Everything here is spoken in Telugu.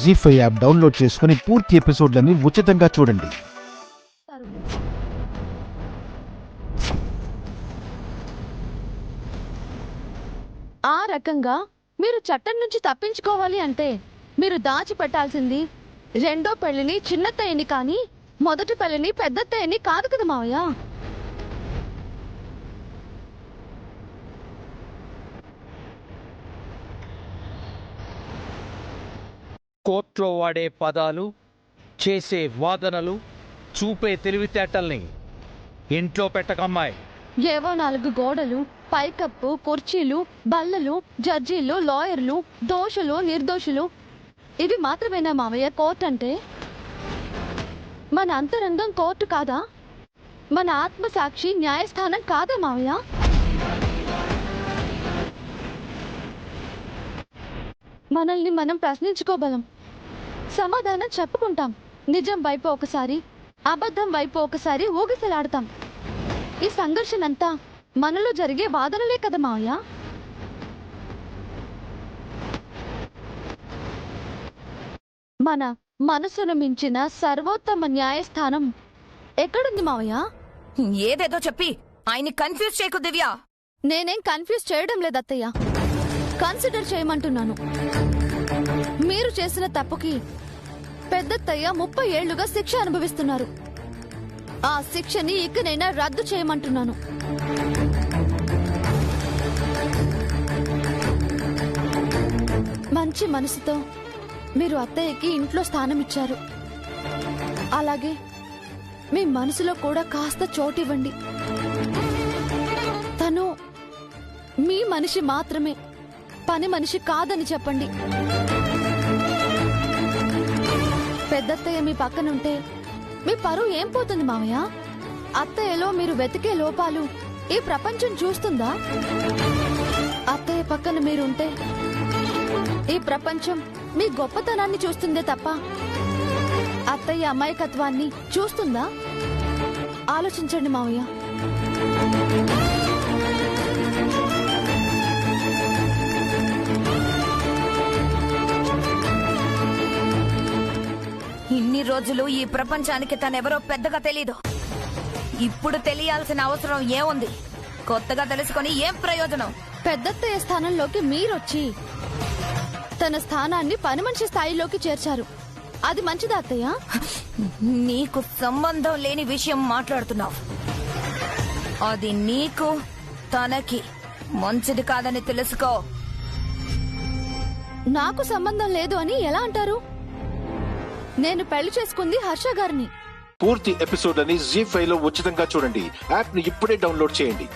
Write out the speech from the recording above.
జీ5 యాప్ డౌన్లోడ్ చేసుకుని పూర్తి ఎపిసోడ్లని ఉచితంగా చూడండి. ఆ రకంగా మీరు చట్టం నుంచి తప్పించుకోవాలి అంటే మీరు దాచిపెట్టాల్సింది రెండో పెళ్లిని చిన్నత్తయ్యని కానీ మొదటి పెళ్లిని పెద్దత్తయ్యని కాదు కదా మావయ్య. కోర్టులో వాడే పదాలు, చేసే వాదనలు, చూపే తెలివితేటల్ని ఇంట్లో పెట్టకమ్మాయి. ఏవో 4 గోడలు, పైకప్పు, కుర్చీలు, బల్లలు, జడ్జీలు, లాయర్లు, దోషులు, నిర్దోషులు, ఇవి మాత్రమేనా మావయ్య కోర్టు అంటే? మన అంతరంగం కోర్టు కాదా? మన ఆత్మసాక్షి న్యాయస్థానం కాదా మావయ్య? మనల్ని మనం ప్రశ్నించుకోగలం, సమాధానం చెప్పుకుంటాం. నిజం వైపు ఒకసారి, అబద్ధం వైపు ఒకసారి ఊగిసలాడతాం. ఈ సంఘర్షణంతా మనలో జరిగే వాదనలే కదా మావయ్య. మన మనసును మించిన సర్వోత్తమ న్యాయస్థానం ఎక్కడుంది మావయ్య? ఏదేదో చెప్పి ఆయన్ని కన్ఫ్యూజ్ చేయకు దివ్య. నేనేం కన్ఫ్యూజ్ చేయడం లేదు అత్తయ్య, కన్సిడర్ చేయమంటున్నాను. మీరు చేసిన తప్పుకి పెద్దత్తయ్య 30 ఏళ్లుగా శిక్ష అనుభవిస్తున్నారు. ఆ శిక్షని ఇకనైనా రద్దు చేయమంటున్నాను. మంచి మనసుతో మీరు అత్తయ్యకి ఇంట్లో స్థానం ఇచ్చారు. అలాగే మీ మనసులో కూడా కాస్త చోటివ్వండి. తను మీ మనిషి మాత్రమే, పని మనిషి కాదని చెప్పండి. పెద్దత్తయ్య మీ పక్కనుంటే మీ పరువు ఏం పోతుంది మావయ్య? అత్తయ్యలో మీరు వెతికే లోపాలు ఈ ప్రపంచం చూస్తుందా? అత్తయ్య పక్కన మీరుంటే ఈ ప్రపంచం మీ గొప్పతనాన్ని చూస్తుందే తప్ప అత్తయ్య అమాయకత్వాన్ని చూస్తుందా? ఆలోచించండి మావయ్య. ఇన్ని రోజులు ఈ ప్రపంచానికి తనెవరో పెద్దగా తెలీదు. ఇప్పుడు తెలియాల్సిన అవసరం ఏముంది? కొత్తగా తెలుసుకొని ఏం ప్రయోజనం? పెద్దత్తయ్య స్థానంలోకి మీరొచ్చి తన స్థానాన్ని పని మనిషి స్థాయిలోకి చేర్చారు. అది మంచిదా అత్తయ్య? నీకు సంబంధం లేని విషయం మాట్లాడుతున్నావు. అది నీకు తనకి మంచిది కాదని తెలుసుకో. నాకు సంబంధం లేదు అని ఎలా అంటారు? నేను పెళ్లి చేసుకుంది హర్ష గారిని. పూర్తి ఎపిసోడ్లని జీ5 లో ఉచితంగా చూడండి. యాప్ ని ఇప్పుడే డౌన్లోడ్ చేయండి.